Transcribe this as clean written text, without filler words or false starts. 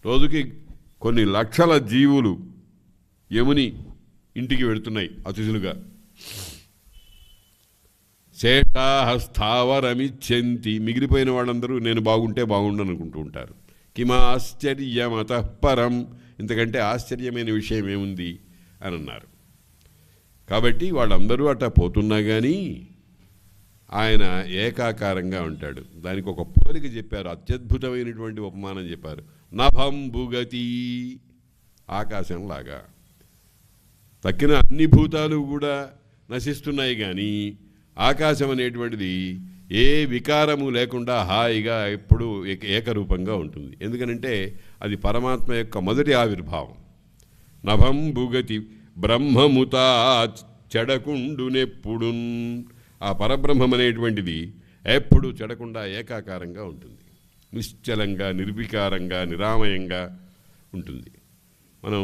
రోజుకి కొన్ని లక్షల జీవులు యముని ఇంటికి వెళుతున్నాయి అతిథులుగా. శేషాహస్థావరమిచ్చంతి, మిగిలిపోయిన వాళ్ళందరూ నేను బాగుంటే బాగుండు అనుకుంటూ ఉంటారు. కిమాశ్చర్యమతః పరం, ఇంతకంటే ఆశ్చర్యమైన విషయం ఏముంది అని అన్నారు. కాబట్టి వాళ్ళందరూ అట్లా పోతున్నా కానీ ఆయన ఏకాకారంగా ఉంటాడు. దానికి ఒక పోలిక చెప్పారు, అత్యద్భుతమైనటువంటి ఉపమానం చెప్పారు. నభంబుగతి, ఆకాశంలాగా. తక్కిన అన్ని భూతాలు కూడా నశిస్తున్నాయి కానీ ఆకాశం అనేటువంటిది ఏ వికారము లేకుండా హాయిగా ఎప్పుడూ ఏకరూపంగా ఉంటుంది. ఎందుకనంటే అది పరమాత్మ యొక్క మొదటి ఆవిర్భావం. నభంబుగతి బ్రహ్మముతా చెడకుండునెప్పుడు, ఆ పరబ్రహ్మం అనేటువంటిది ఎప్పుడు చెడకుండా ఏకాకారంగా ఉంటుంది, నిశ్చలంగా నిర్వికారంగా నిరామయంగా ఉంటుంది. మనం